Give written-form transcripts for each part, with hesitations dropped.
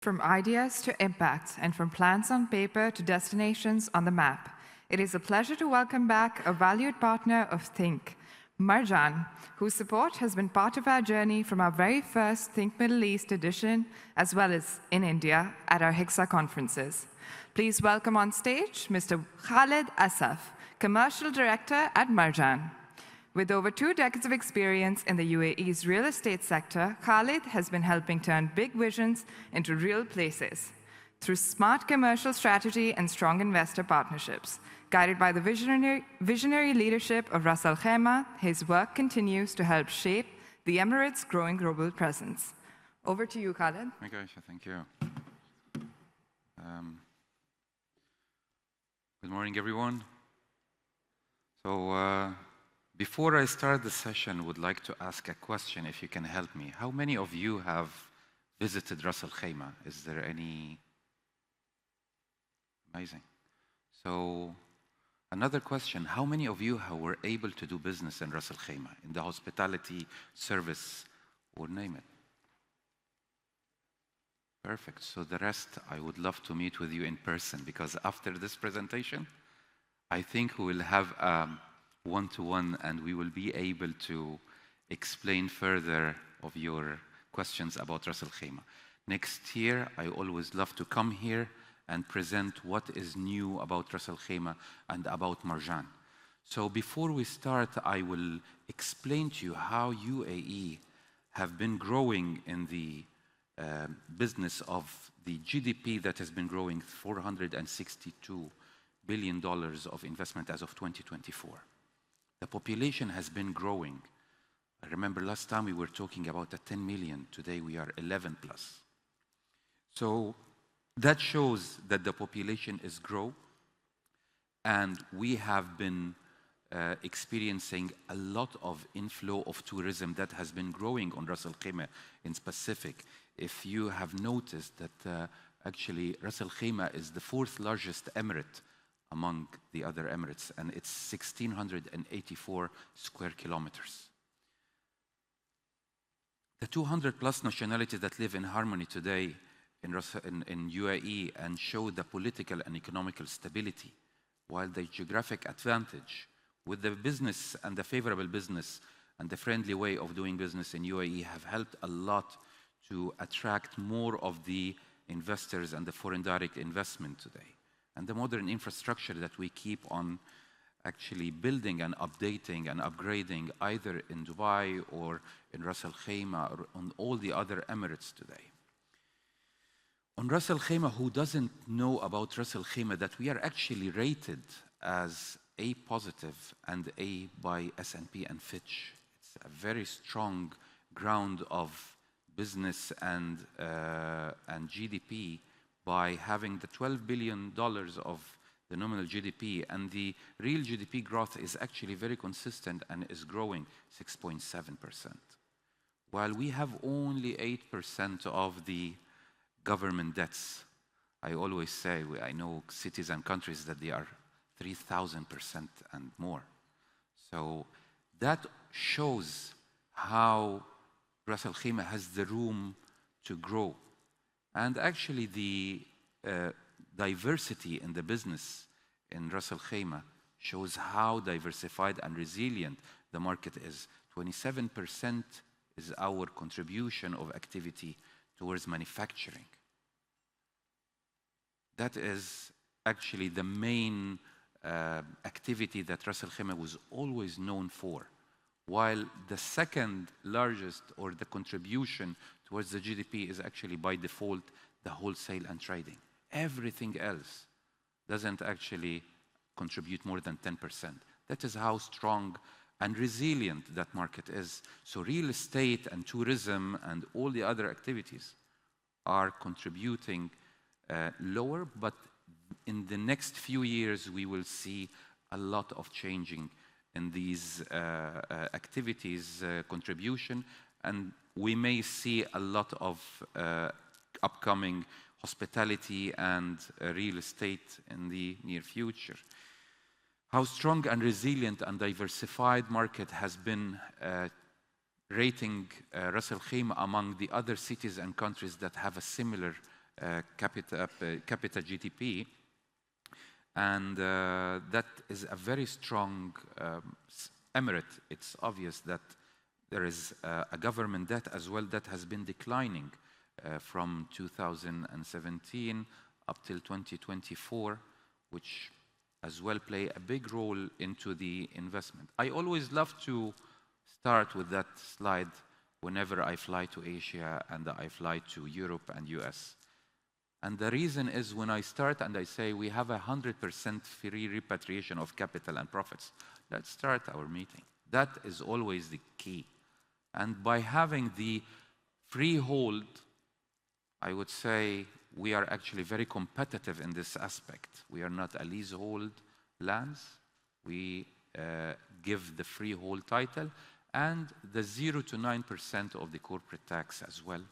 From ideas to impact, and from plans on paper to destinations on the map, it is a pleasure to welcome back a valued partner of THINC, Marjan, whose support has been part of our journey from our very first THINC Middle East edition, as well as in India at our HICSA conferences. Please welcome on stage Mr. Khaled Assaf, Commercial Director at Marjan. With over 2 decades of experience in the UAE's real estate sector, Khaled has been helping turn big visions into real places through smart commercial strategy and strong investor partnerships. Guided by the visionary leadership of Ras Al Khaimah, his work continues to help shape the Emirates' growing global presence. Over to you, Khaled. Thank you. Good morning, everyone. Before I start the session, I would like to ask a question, if you can help me. How many of you have visited Ras Al Khaimah? Is there any? Amazing. So another question, how many of you were able to do business in Ras Al Khaimah, in the hospitality, service, or name it? Perfect. So the rest, I would love to meet with you in person, because after this presentation, I think we will have one-to-one, and we will be able to explain further of your questions about Ras Al Khaimah. Next year, I always love to come here and present what is new about Ras Al Khaimah and about Marjan. So before we start, I will explain to you how UAE have been growing in the business of the GDP that has been growing $462 billion of investment as of 2024. The population has been growing. I remember last time we were talking about 10 million. Today we are 11 plus. So that shows that the population is growing, and we have been experiencing a lot of inflow of tourism that has been growing on Ras Al Khaimah in specific. If you have noticed that actually Ras Al Khaimah is the 4th largest emirate among the other emirates, and it's 1,684 square kilometers. The 200 plus nationalities that live in harmony today in UAE and show the political and economical stability, while the geographic advantage with the business and the favorable business and the friendly way of doing business in UAE have helped a lot to attract more of the investors and the foreign direct investment today. And the modern infrastructure that we keep on actually building and updating and upgrading either in Dubai or in Ras Al Khaimah or on all the other emirates today. On Ras Al Khaimah, who doesn't know about Ras Al Khaimah, that we are actually rated as A positive and A by S&P and Fitch. It's a very strong ground of business and GDP by having the $12 billion of the nominal GDP, and the real GDP growth is actually very consistent and is growing 6.7%. While we have only 8% of the government debts. I always say, I know cities and countries that they are 3,000% and more. So that shows how Ras Al Khaimah has the room to grow. And actually the diversity in the business in Ras Al Khaimah shows how diversified and resilient the market is. 27% is our contribution of activity towards manufacturing. That is actually the main activity that Ras Al Khaimah was always known for. While the second largest, or the contribution towards the GDP, is actually by default the wholesale and trading. Everything else doesn't actually contribute more than 10%. That is how strong and resilient that market is. So real estate and tourism and all the other activities are contributing lower, but in the next few years we will see a lot of changing in these activities contribution, and we may see a lot of upcoming hospitality and real estate in the near future. How strong and resilient and diversified market has been rating Ras Al Khaimah among the other cities and countries that have a similar capita GDP. And that is a very strong emirate. It's obvious that there is a government debt as well that has been declining from 2017 up till 2024, which as well play a big role into the investment. I always love to start with that slide whenever I fly to Asia and I fly to Europe and US. And the reason is when I start and I say we have 100% free repatriation of capital and profits, let's start our meeting. That is always the key. And by having the freehold, I would say we are actually very competitive in this aspect. We are not a leasehold lands. We give the freehold title and the 0 to 9% of the corporate tax as well.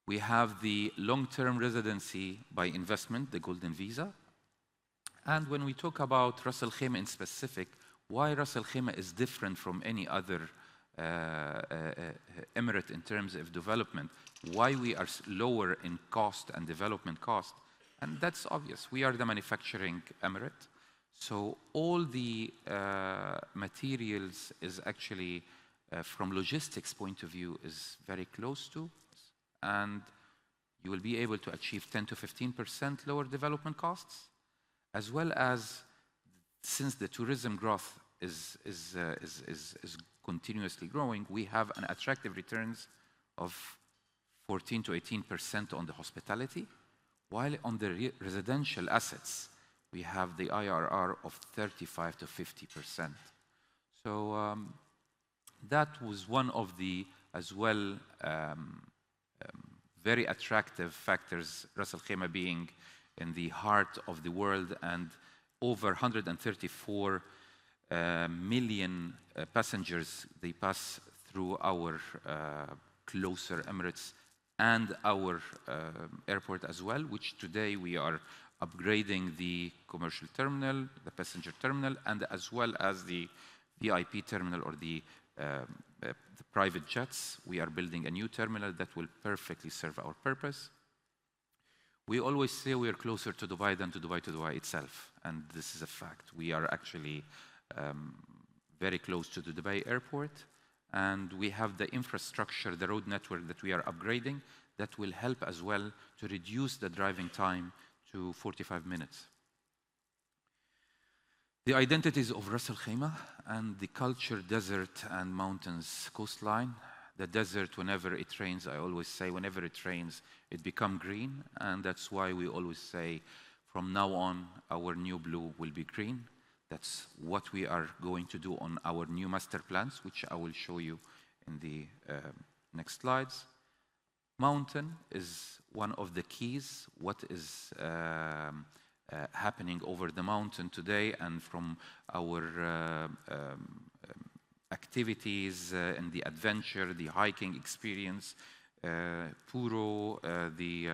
We have the long-term residency by investment, the golden visa. And when we talk about Ras Al Khaimah in specific, why Ras Al Khaimah is different from any other emirate in terms of development, why we are lower in cost and development cost, and that's obvious. We are the manufacturing emirate, so all the materials is actually, from logistics point of view, is very close to, and you will be able to achieve 10 to 15% lower development costs, as well as, since the tourism growth is continuously growing, we have an attractive returns of 14 to 18% on the hospitality, while on the residential assets, we have the IRR of 35 to 50%. So that was one of the, as well, very attractive factors, Ras Al Khaimah being in the heart of the world and over 134 million passengers, they pass through our closer emirates and our airport as well, which today we are upgrading the commercial terminal, the passenger terminal, and as well as the VIP terminal or the private jets. We are building a new terminal that will perfectly serve our purpose. We always say we are closer to Dubai than to Dubai itself, and this is a fact. We are actually very close to the Dubai airport, and we have the infrastructure, the road network that we are upgrading that will help as well to reduce the driving time to 45 minutes. The identities of Ras Al Khaimah and the culture, desert and mountains coastline. The desert, whenever it rains, I always say, whenever it rains, it becomes green, and that's why we always say, from now on, our new blue will be green. That's what we are going to do on our new master plans, which I will show you in the next slides. Mountain is one of the keys. What is happening over the mountain today, and from our activities and the adventure, the hiking experience, Puro, the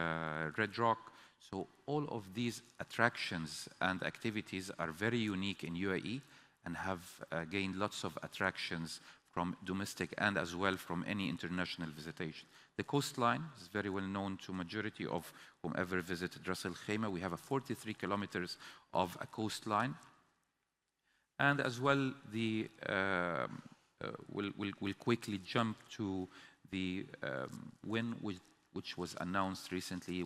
Red Rock. So all of these attractions and activities are very unique in UAE and have gained lots of attractions from domestic and as well from any international visitation. The coastline is very well known to majority of whomever visited Ras Al Khaimah. We have 43 kilometers of a coastline. And as well, we'll quickly jump to the win, which was announced recently.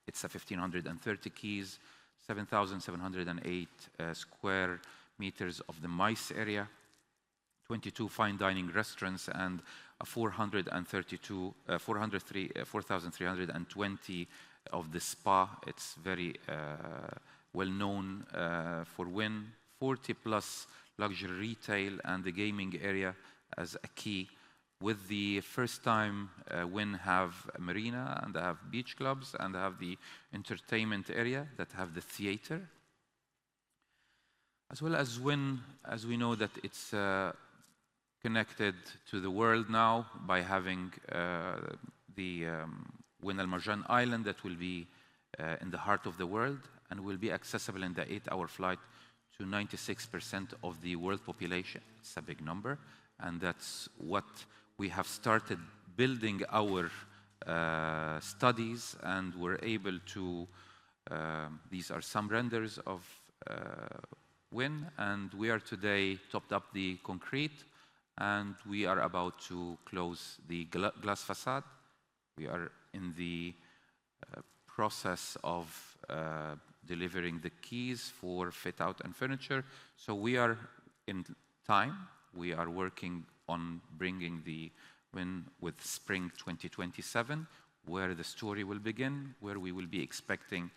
It's 1,530 keys, 7,708 square meters of the MICE area, 22 fine dining restaurants, and 4,320 of the spa. It's very well known for Wynn. 40 plus luxury retail and the gaming area as a key. With the first time Wynn have a marina and they have beach clubs and they have the entertainment area that have the theater. As well as Wynn, as we know that it's connected to the world now by having the Wynn Marjan Island that will be in the heart of the world and will be accessible in the 8-hour flight to 96% of the world population. It's a big number, and that's what we have started building our studies, and we're able to, these are some renders of WIN, and we are today topped up the concrete, and we are about to close the glass facade. We are in the process of delivering the keys for fit out and furniture. So we are in time. We are working on bringing the WIN with spring 2027, where the story will begin, where we will be expecting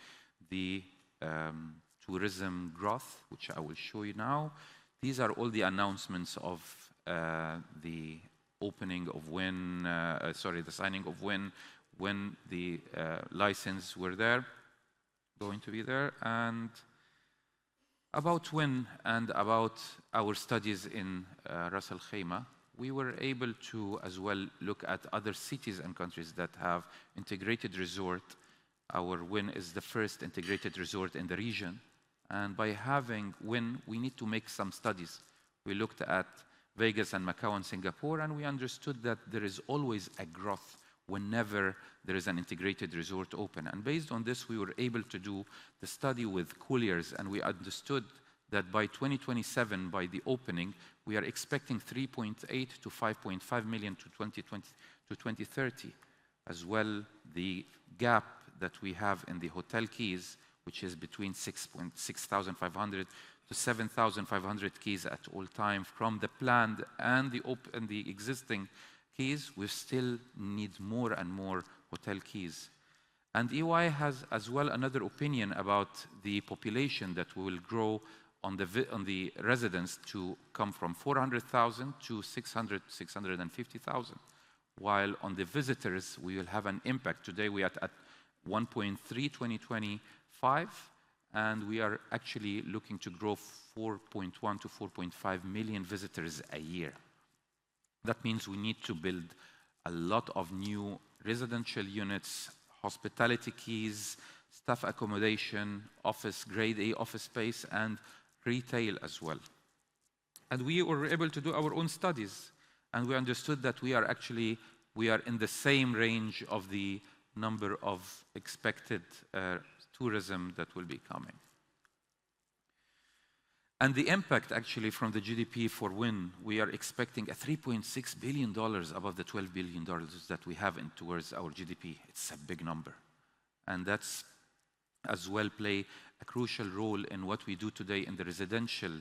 the tourism growth, which I will show you now. These are all the announcements of the opening of WIN, the signing of WIN, when the license were there, going to be there. And about WIN and about our studies in Ras Al Khaimah, we were able to as well look at other cities and countries that have integrated resort. Our WIN is the first integrated resort in the region. And by having WIN, we need to make some studies. We looked at Vegas and Macau and Singapore, and we understood that there is always a growth whenever there is an integrated resort open. And based on this, we were able to do the study with Colliers, and we understood that by 2027, by the opening, we are expecting 3.8 to 5.5 million to 2030. As well, the gap that we have in the hotel keys, which is between 6,500 to 7,500 keys at all time, from the planned and the existing keys, we still need more and more hotel keys. And EY has as well another opinion about the population that will grow on the residents to come from 400,000 to 650,000. While on the visitors, we will have an impact. Today we are at 1.3 2025, and we are actually looking to grow 4.1 to 4.5 million visitors a year. That means we need to build a lot of new residential units, hospitality keys, staff accommodation, office, grade A office space, and retail as well. And we were able to do our own studies, and we understood that we are in the same range of the number of expected tourism that will be coming. And the impact actually from the GDP for WIN, we are expecting a $3.6 billion above the $12 billion that we have towards our GDP. It's a big number. And that's as well play a crucial role in what we do today in the residential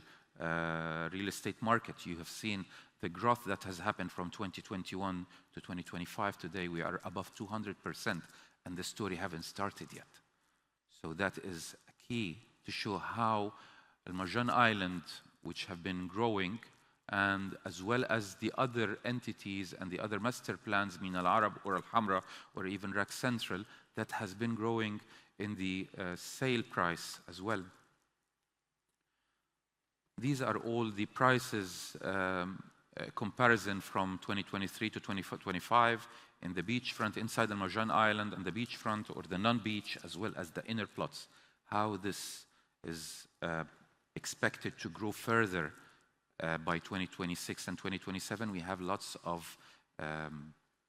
real estate market. You have seen the growth that has happened from 2021 to 2025. Today we are above 200%, and the story haven't started yet. So that is a key to show how Marjan Island, which have been growing, and as well as the other entities and the other master plans, Min Al Arab or Al Hamra or even Rak Central, that has been growing in the sale price as well. These are all the prices comparison from 2023 to 2025 in the beachfront inside the Marjan Island and the beachfront or the non-beach, as well as the inner plots, how this is expected to grow further by 2026 and 2027. We have lots of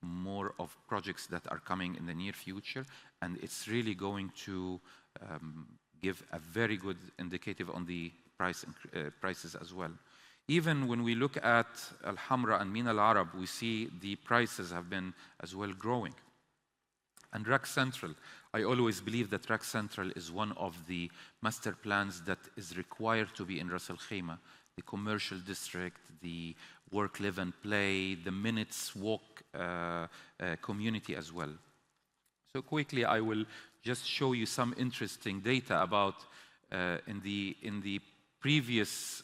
more of projects that are coming in the near future, and it's really going to give a very good indicative on the prices as well. Even when we look at Al Hamra and Min Al Arab, we see the prices have been as well growing. And Rak Central, I always believe that Rak Central is one of the master plans that is required to be in Ras Al Khaimah, the commercial district, the work, live and play, the minutes walk community as well. So quickly, I will just show you some interesting data about in the previous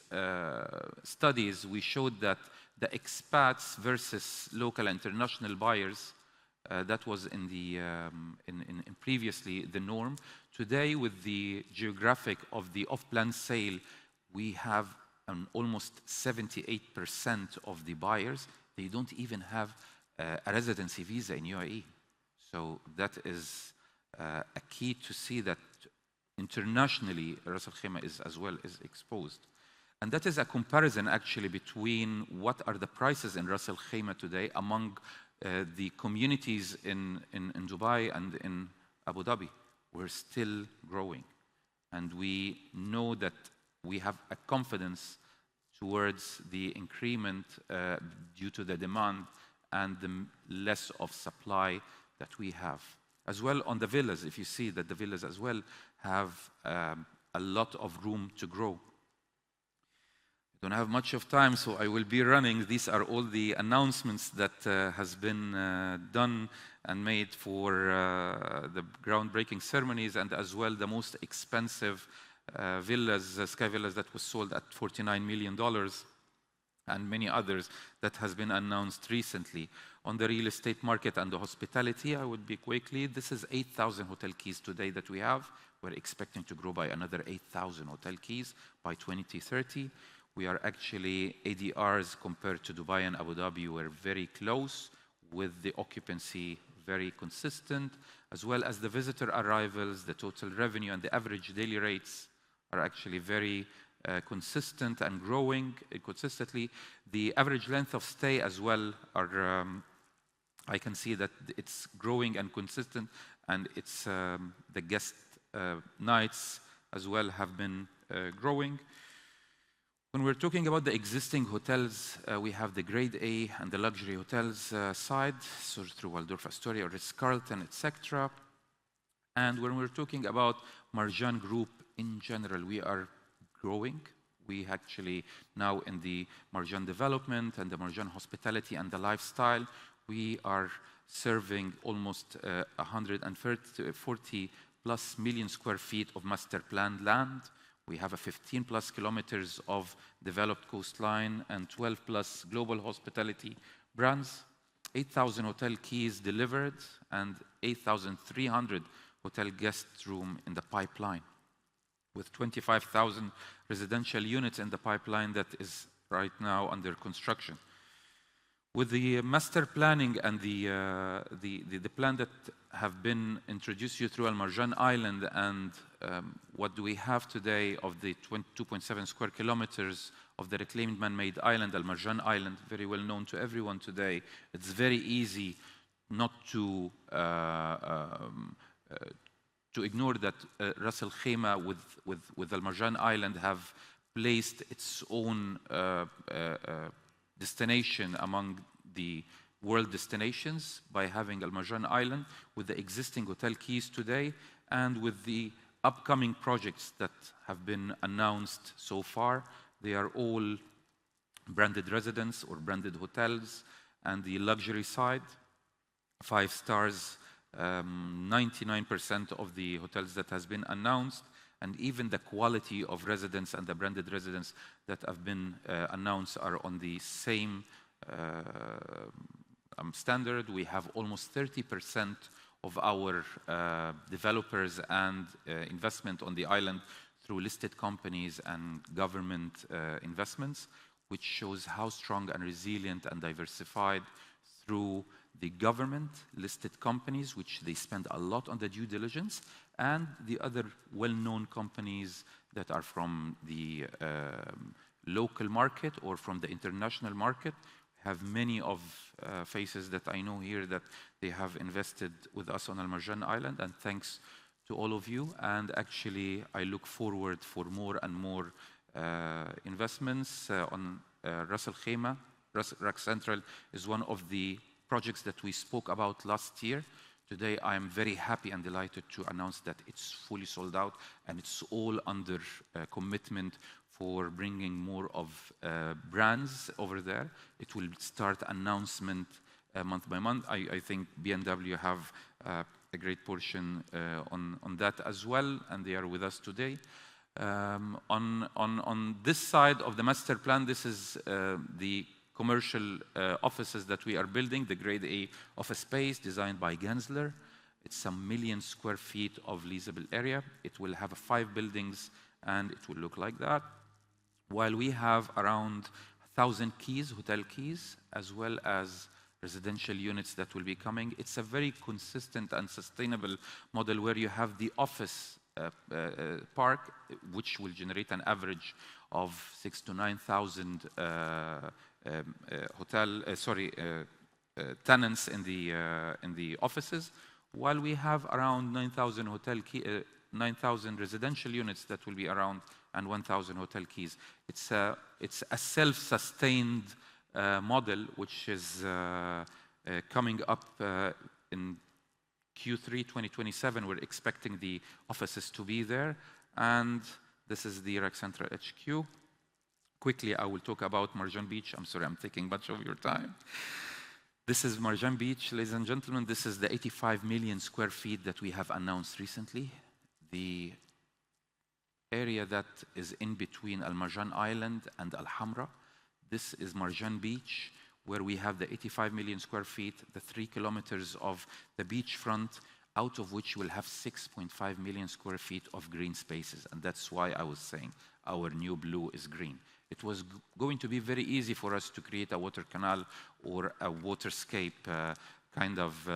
studies, we showed that the expats versus local international buyers, that was in the previously the norm. Today, with the geographic of the off-plan sale, we have almost 78% of the buyers, they don't even have a residency visa in UAE. So that is a key to see that internationally, Ras Al Khaimah is as well is exposed. And that is a comparison actually between what are the prices in Ras Al Khaimah today among the communities in Dubai and in Abu Dhabi were still growing. And we know that we have a confidence towards the increment due to the demand and the less of supply that we have. As well on the villas, if you see that the villas as well have a lot of room to grow. I don't have much of time, so I will be running. These are all the announcements that has been done and made for the groundbreaking ceremonies, and as well the most expensive villas, sky villas that was sold at $49 million, and many others that has been announced recently. On the real estate market and the hospitality, I would be quickly, this is 8,000 hotel keys today that we have. We're expecting to grow by another 8,000 hotel keys by 2030. We are actually, ADRs compared to Dubai and Abu Dhabi were very close, with the occupancy very consistent, as well as the visitor arrivals, the total revenue, and the average daily rates are actually very consistent and growing consistently. The average length of stay as well are, I can see that it's growing and consistent, and it's the guest nights as well have been growing. When we're talking about the existing hotels, we have the Grade A and the luxury hotels side, so through Waldorf Astoria or Ritz-Carlton, etc. And when we're talking about Marjan Group in general, we are growing. We actually now in the Marjan development and the Marjan hospitality and the lifestyle, we are serving almost 140 plus million square feet of master planned land. We have a 15 plus kilometers of developed coastline and 12 plus global hospitality brands, 8,000 hotel keys delivered, and 8,300 hotel guest room in the pipeline, with 25,000 residential units in the pipeline that is right now under construction. With the master planning and the plan that have been introduced you through Al Marjan Island, and what do we have today of the 2.7 square kilometers of the reclaimed man-made island, Al Marjan Island, very well known to everyone today. It's very easy not to ignore that Ras Al Khaimah with Al Marjan Island have placed its own destination among the world destinations by having Al Marjan Island with the existing hotel keys today, and with the upcoming projects that have been announced so far. They are all branded residence or branded hotels, and the luxury side, 5 stars, 99% of the hotels that has been announced, and even the quality of residence and the branded residence that have been announced are on the same standard. We have almost 30% of our developers and investment on the island through listed companies and government investments, which shows how strong and resilient and diversified through the government listed companies, which they spend a lot on the due diligence, and the other well-known companies that are from the local market or from the international market. Have many of faces that I know here that they have invested with us on Al Marjan Island, and thanks to all of you. And actually, I look forward for more and more investments on Ras Al Khaimah. Ras Central is one of the projects that we spoke about last year. Today, I am very happy and delighted to announce that it's fully sold out, and it's all under commitment for bringing more of brands over there. It will start announcement month by month. I think BMW have a great portion on that as well, and they are with us today. On this side of the master plan, this is the commercial offices that we are building, the Grade A office space designed by Gensler. It's 1 million square feet of leasable area. It will have 5 buildings, and it will look like that. While we have around 1,000 keys, hotel keys, as well as residential units that will be coming, it's a very consistent and sustainable model where you have the office park, which will generate an average of 6,000 to 9,000 tenants in the offices, while we have around 9,000 residential units that will be around, and 1,000 hotel keys. It's a self-sustained model, which is coming up in Q3 2027. We're expecting the offices to be there, and this is the Iraq Central HQ. Quickly, I will talk about Marjan Beach. I'm sorry, I'm taking much of your time. This is Marjan Beach, ladies and gentlemen. This is the 85 million square feet that we have announced recently. The area that is in between Marjan Island and Al-Hamra. This is Marjan Beach, where we have the 85 million square feet, the 3 kilometers of the beachfront, out of which we'll have 6.5 million square feet of green spaces. And that's why I was saying our new blue is green. It was going to be very easy for us to create a water canal or a waterscape kind of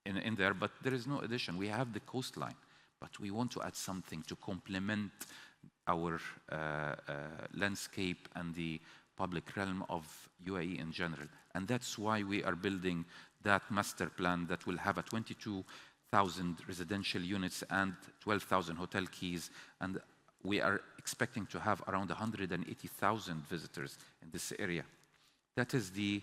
in there, but there is no addition. We have the coastline, but we want to add something to complement our landscape and the public realm of UAE in general. And that's why we are building that master plan that will have a 22,000 residential units and 12,000 hotel keys. And we are expecting to have around 180,000 visitors in this area. That is the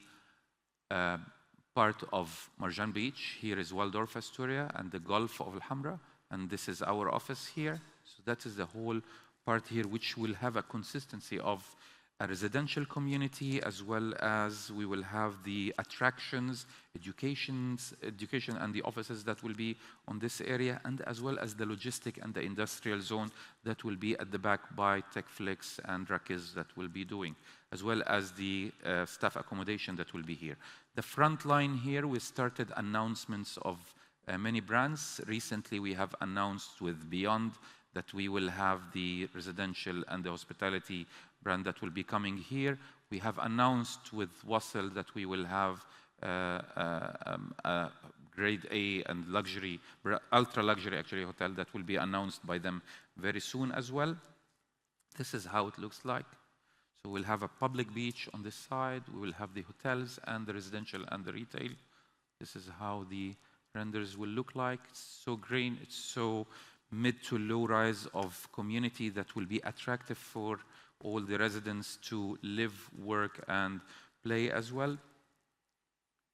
part of Marjan Beach. Here is Waldorf Astoria and the Gulf of Al-Hamra. And this is our office here. So that is the whole part here, which will have a consistency of a residential community, as well as we will have the attractions, education and the offices that will be on this area, and as well as the logistic and the industrial zone that will be at the back by TechFlix and Rakiz that will be doing, as well as the staff accommodation that will be here. The front line here, we started announcements of many brands. Recently, we have announced with Beyond that we will have the residential and the hospitality brand that will be coming here. We have announced with Wassel that we will have a grade A and luxury, ultra luxury actually hotel that will be announced by them very soon as well. This is how it looks like. So we'll have a public beach on this side. We will have the hotels and the residential and the retail. This is how the renders will look like. It's so green. It's so mid to low rise of community that will be attractive for all the residents to live, work, and play as well.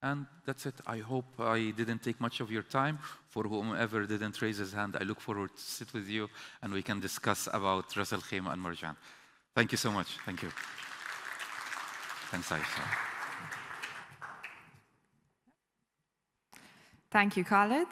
And that's it. I hope I didn't take much of your time. For whomever didn't raise his hand, I look forward to sit with you and we can discuss about Ras Al Khaimah and Marjan. Thank you so much. Thank you. Thanks, Aisha. Thank you, Khaled.